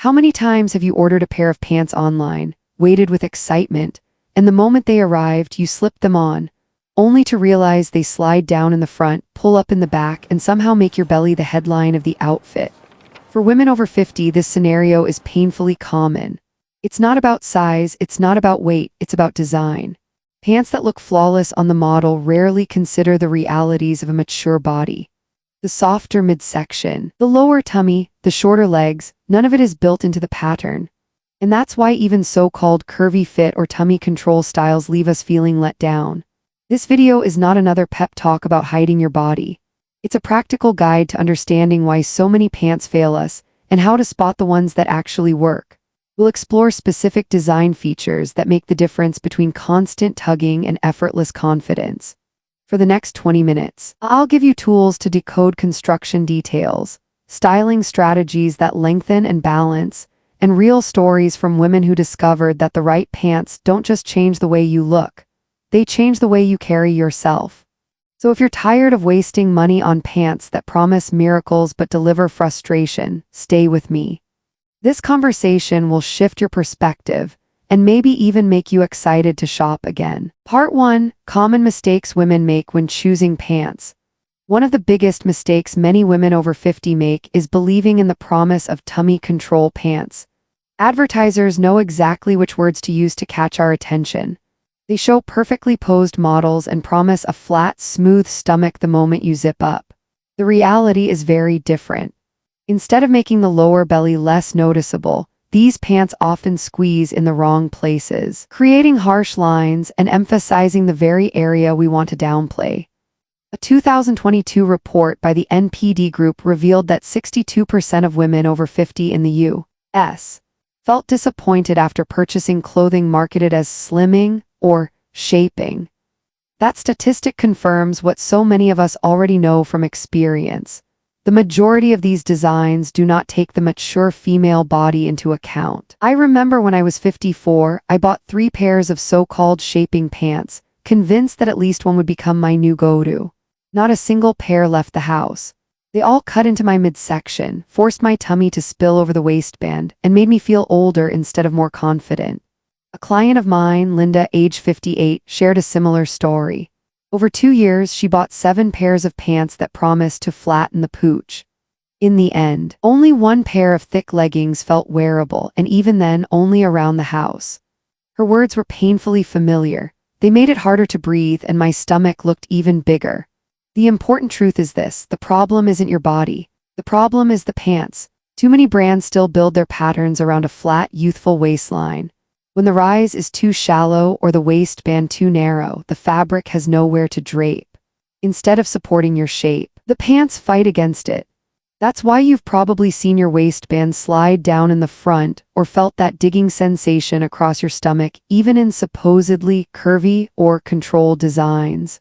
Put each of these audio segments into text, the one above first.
How many times have you ordered a pair of pants online, waited with excitement, and the moment they arrived, you slipped them on, only to realize they slide down in the front, pull up in the back, and somehow make your belly the headline of the outfit? For women over 50, this scenario is painfully common. It's not about size, it's not about weight, it's about design. Pants that look flawless on the model rarely consider the realities of a mature body. The softer midsection, the lower tummy, the shorter legs, none of it is built into the pattern. And that's why even so-called curvy fit or tummy control styles leave us feeling let down. This video is not another pep talk about hiding your body. It's a practical guide to understanding why so many pants fail us and how to spot the ones that actually work. We'll explore specific design features that make the difference between constant tugging and effortless confidence. For the next 20 minutes, I'll give you tools to decode construction details, styling strategies that lengthen and balance, and real stories from women who discovered that the right pants don't just change the way you look, they change the way you carry yourself. So if you're tired of wasting money on pants that promise miracles but deliver frustration, stay with me. This conversation will shift your perspective and maybe even make you excited to shop again. Part 1: Common mistakes women make when choosing pants. One of the biggest mistakes many women over 50 make is believing in the promise of tummy control pants. Advertisers know exactly which words to use to catch our attention. They show perfectly posed models and promise a flat, smooth stomach the moment you zip up. The reality is very different. Instead of making the lower belly less noticeable, these pants often squeeze in the wrong places, creating harsh lines and emphasizing the very area we want to downplay. A 2022 report by the NPD Group revealed that 62% of women over 50 in the U.S. felt disappointed after purchasing clothing marketed as slimming or shaping. That statistic confirms what so many of us already know from experience. The majority of these designs do not take the mature female body into account. I remember when I was 54, I bought 3 pairs of so-called shaping pants, convinced that at least one would become my new go-to. Not a single pair left the house. They all cut into my midsection, forced my tummy to spill over the waistband, and made me feel older instead of more confident. A client of mine, Linda, age 58, shared a similar story. Over 2 years, she bought 7 pairs of pants that promised to flatten the pooch. In the end, only 1 pair of thick leggings felt wearable, and even then, only around the house. Her words were painfully familiar. They made it harder to breathe, and my stomach looked even bigger. The important truth is this: the problem isn't your body. The problem is the pants. Too many brands still build their patterns around a flat, youthful waistline. When the rise is too shallow or the waistband too narrow, the fabric has nowhere to drape. Instead of supporting your shape, the pants fight against it. That's why you've probably seen your waistband slide down in the front or felt that digging sensation across your stomach, even in supposedly curvy or controlled designs.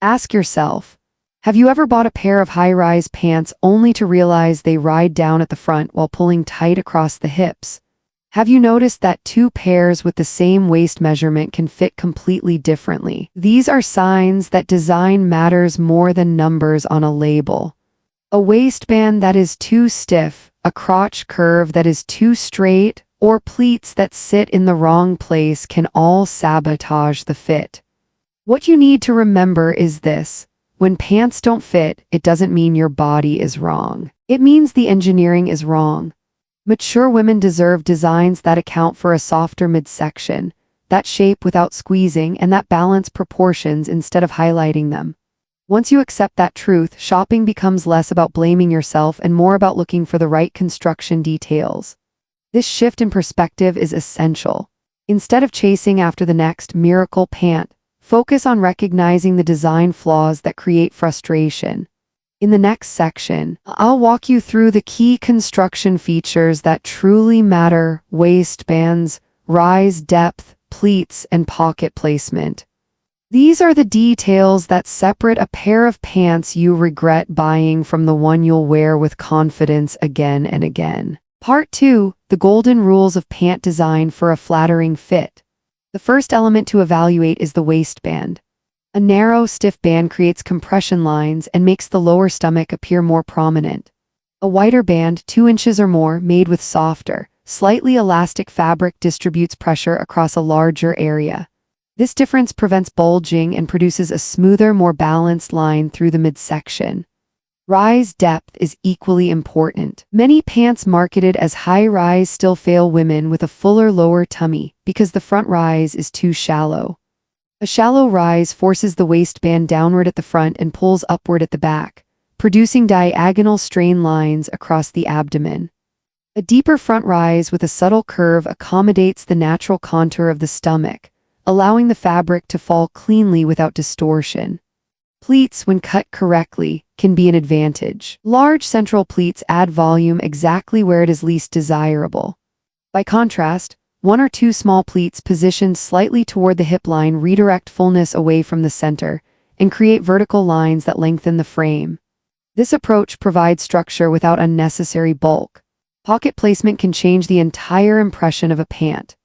Ask yourself, have you ever bought a pair of high-rise pants only to realize they ride down at the front while pulling tight across the hips? Have you noticed that 2 pairs with the same waist measurement can fit completely differently? These are signs that design matters more than numbers on a label. A waistband that is too stiff, a crotch curve that is too straight, or pleats that sit in the wrong place can all sabotage the fit. What you need to remember is this: when pants don't fit, it doesn't mean your body is wrong. It means the engineering is wrong. Mature women deserve designs that account for a softer midsection, that shape without squeezing, and that balance proportions instead of highlighting them. Once you accept that truth, shopping becomes less about blaming yourself and more about looking for the right construction details. This shift in perspective is essential. Instead of chasing after the next miracle pant, focus on recognizing the design flaws that create frustration. In the next section, I'll walk you through the key construction features that truly matter: waistbands, rise depth, pleats, and pocket placement. These are the details that separate a pair of pants you regret buying from the one you'll wear with confidence again and again. Part 2: The golden rules of pant design for a flattering fit. The first element to evaluate is the waistband. A narrow, stiff band creates compression lines and makes the lower stomach appear more prominent. A wider band, 2 inches or more, made with softer, slightly elastic fabric distributes pressure across a larger area. This difference prevents bulging and produces a smoother, more balanced line through the midsection. Rise depth is equally important. Many pants marketed as high rise still fail women with a fuller lower tummy because the front rise is too shallow. A shallow rise forces the waistband downward at the front and pulls upward at the back, producing diagonal strain lines across the abdomen. A deeper front rise with a subtle curve accommodates the natural contour of the stomach, allowing the fabric to fall cleanly without distortion. Pleats, when cut correctly, can be an advantage. Large central pleats add volume exactly where it is least desirable. By contrast, 1 or 2 small pleats positioned slightly toward the hip line redirect fullness away from the center and create vertical lines that lengthen the frame. This approach provides structure without unnecessary bulk. Pocket placement can change the entire impression of a pant.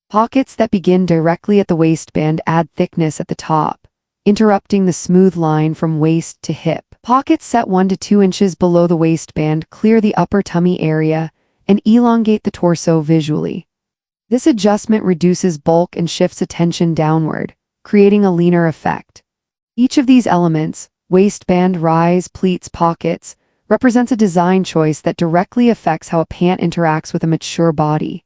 Pockets that begin directly at the waistband add thickness at the top, interrupting the smooth line from waist to hip. Pockets set 1 to 2 inches below the waistband clear the upper tummy area and elongate the torso visually. This adjustment reduces bulk and shifts attention downward, creating a leaner effect. Each of these elements, waistband, rise, pleats, pockets, represents a design choice that directly affects how a pant interacts with a mature body.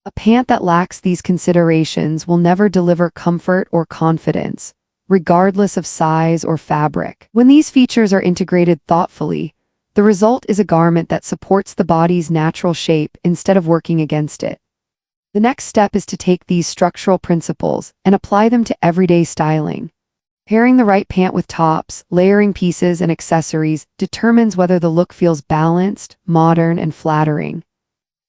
A pant that lacks these considerations will never deliver comfort or confidence, regardless of size or fabric. When these features are integrated thoughtfully, the result is a garment that supports the body's natural shape instead of working against it. The next step is to take these structural principles and apply them to everyday styling. Pairing the right pant with tops, layering pieces, and accessories determines whether the look feels balanced, modern, and flattering.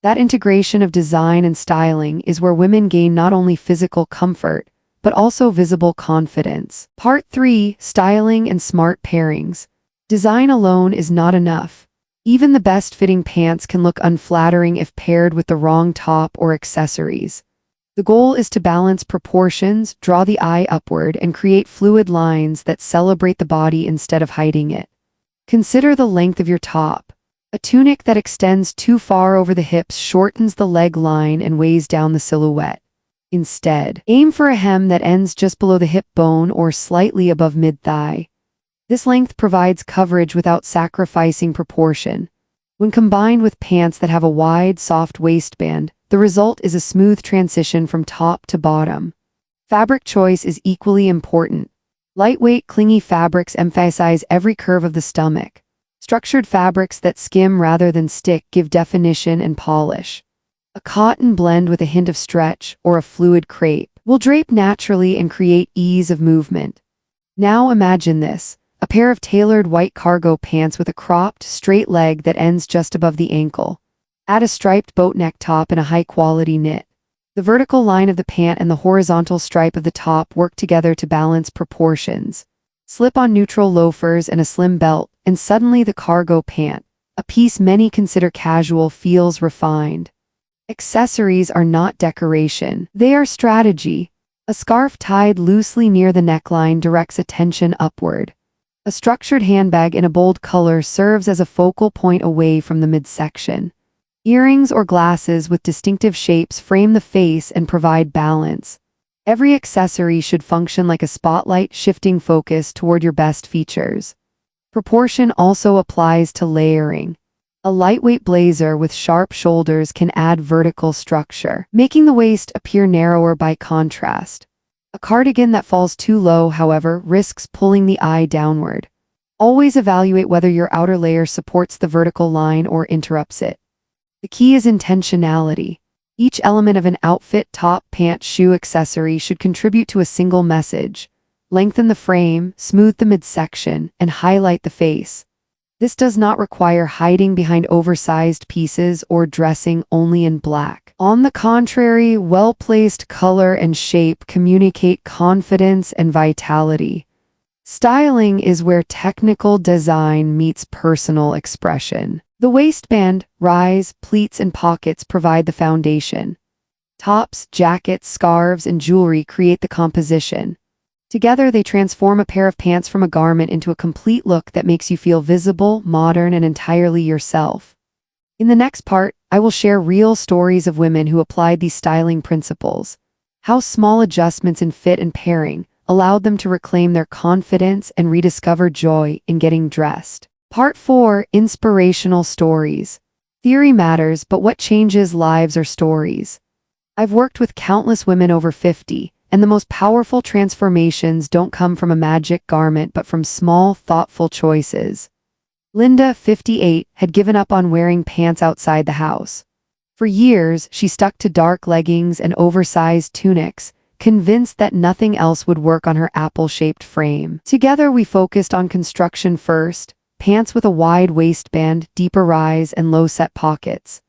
That integration of design and styling is where women gain not only physical comfort, but also visible confidence. Part 3: Styling and Smart Pairings. Design alone is not enough. Even the best-fitting pants can look unflattering if paired with the wrong top or accessories. The goal is to balance proportions, draw the eye upward, and create fluid lines that celebrate the body instead of hiding it. Consider the length of your top. A tunic that extends too far over the hips shortens the leg line and weighs down the silhouette. Instead, aim for a hem that ends just below the hip bone or slightly above mid-thigh. This length provides coverage without sacrificing proportion. When combined with pants that have a wide, soft waistband, the result is a smooth transition from top to bottom. Fabric choice is equally important. Lightweight, clingy fabrics emphasize every curve of the stomach. Structured fabrics that skim rather than stick give definition and polish. A cotton blend with a hint of stretch or a fluid crepe will drape naturally and create ease of movement. Now imagine this: a pair of tailored white cargo pants with a cropped, straight leg that ends just above the ankle. Add a striped boat neck top and a high-quality knit. The vertical line of the pant and the horizontal stripe of the top work together to balance proportions. Slip on neutral loafers and a slim belt, and suddenly the cargo pant, a piece many consider casual, feels refined. Accessories are not decoration, they are strategy. A scarf tied loosely near the neckline directs attention upward. A structured handbag in a bold color serves as a focal point away from the midsection. Earrings or glasses with distinctive shapes frame the face and provide balance. Every accessory should function like a spotlight, shifting focus toward your best features. Proportion also applies to layering. A lightweight blazer with sharp shoulders can add vertical structure, making the waist appear narrower by contrast. A cardigan that falls too low, however, risks pulling the eye downward. Always evaluate whether your outer layer supports the vertical line or interrupts it. The key is intentionality. Each element of an outfit, top, pant, shoe, accessory should contribute to a single message. Lengthen the frame, smooth the midsection, and highlight the face. This does not require hiding behind oversized pieces or dressing only in black. On the contrary, well-placed color and shape communicate confidence and vitality. Styling is where technical design meets personal expression. The waistband, rise, pleats, and pockets provide the foundation. Tops, jackets, scarves, and jewelry create the composition. Together, they transform a pair of pants from a garment into a complete look that makes you feel visible, modern, and entirely yourself. In the next part, I will share real stories of women who applied these styling principles, how small adjustments in fit and pairing allowed them to reclaim their confidence and rediscover joy in getting dressed. Part 4: Inspirational Stories. Theory matters, but what changes lives are stories. I've worked with countless women over 50, and the most powerful transformations don't come from a magic garment but from small, thoughtful choices. Linda, 58, had given up on wearing pants outside the house. For years, she stuck to dark leggings and oversized tunics, convinced that nothing else would work on her apple-shaped frame. Together, we focused on construction first: pants with a wide waistband, deeper rise, and low-set pockets.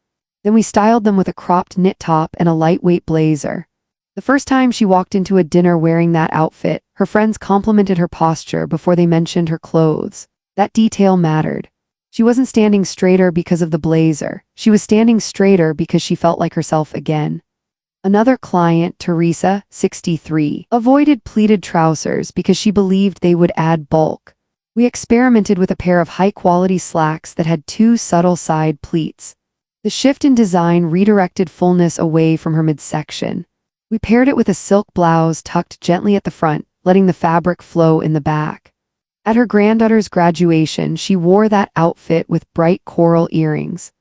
Then we styled them with a cropped knit top and a lightweight blazer. The first time she walked into a dinner wearing that outfit, her friends complimented her posture before they mentioned her clothes. That detail mattered. She wasn't standing straighter because of the blazer. She was standing straighter because she felt like herself again. Another client, Teresa, 63, avoided pleated trousers because she believed they would add bulk. We experimented with a pair of high-quality slacks that had 2 subtle side pleats. The shift in design redirected fullness away from her midsection. We paired it with a silk blouse tucked gently at the front, letting the fabric flow in the back. At her granddaughter's graduation, she wore that outfit with bright coral earrings.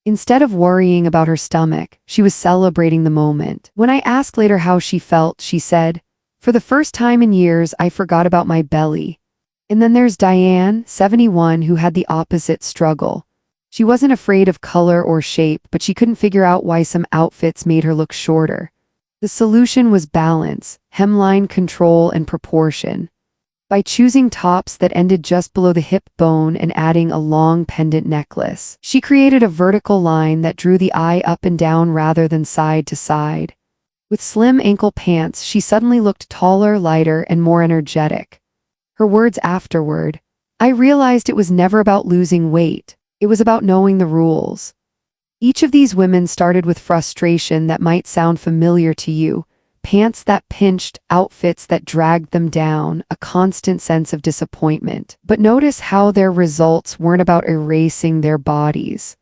Instead of worrying about her stomach, she was celebrating the moment. When I asked later how she felt, she said, "For the first time in years, I forgot about my belly." And then there's Diane, 71, who had the opposite struggle. She wasn't afraid of color or shape, but she couldn't figure out why some outfits made her look shorter. The solution was balance, hemline control, and proportion. By choosing tops that ended just below the hip bone and adding a long pendant necklace, she created a vertical line that drew the eye up and down rather than side to side. With slim ankle pants, she suddenly looked taller, lighter, and more energetic. Her words afterward: "I realized it was never about losing weight. It was about knowing the rules." Each of these women started with frustration that might sound familiar to you: pants that pinched, outfits that dragged them down, a constant sense of disappointment. But notice how their results weren't about erasing their bodies.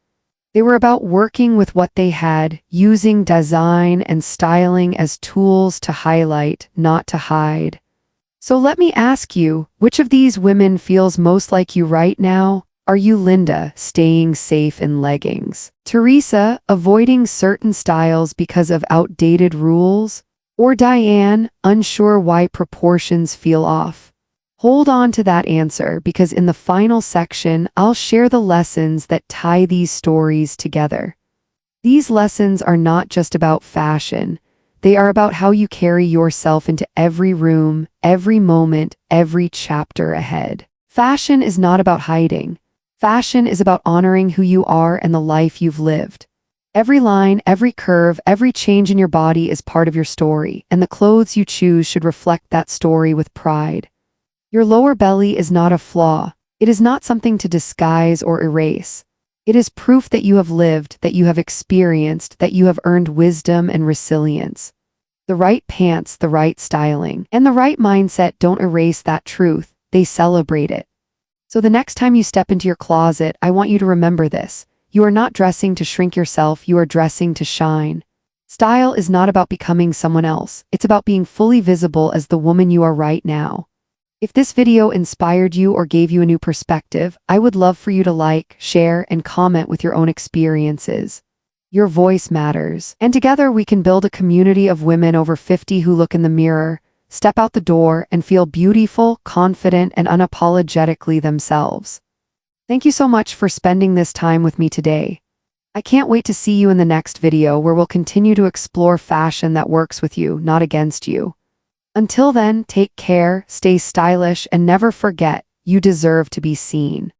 They were about working with what they had, using design and styling as tools to highlight, not to hide. So let me ask you, which of these women feels most like you right now? Are you Linda, staying safe in leggings? Teresa, avoiding certain styles because of outdated rules? Or Diane, unsure why proportions feel off? Hold on to that answer, because in the final section, I'll share the lessons that tie these stories together. These lessons are not just about fashion. They are about how you carry yourself into every room, every moment, every chapter ahead. Fashion is not about hiding. Fashion is about honoring who you are and the life you've lived. Every line, every curve, every change in your body is part of your story, and the clothes you choose should reflect that story with pride. Your lower belly is not a flaw. It is not something to disguise or erase. It is proof that you have lived, that you have experienced, that you have earned wisdom and resilience. The right pants, the right styling, and the right mindset don't erase that truth, they celebrate it. So the next time you step into your closet, I want you to remember this: you are not dressing to shrink yourself, you are dressing to shine. Style is not about becoming someone else, it's about being fully visible as the woman you are right now. If this video inspired you or gave you a new perspective, I would love for you to like, share, and comment with your own experiences. Your voice matters, and together we can build a community of women over 50 who look in the mirror, step out the door, and feel beautiful, confident, and unapologetically themselves. Thank you so much for spending this time with me today. I can't wait to see you in the next video, where we'll continue to explore fashion that works with you, not against you. Until then, take care, stay stylish, and never forget, you deserve to be seen.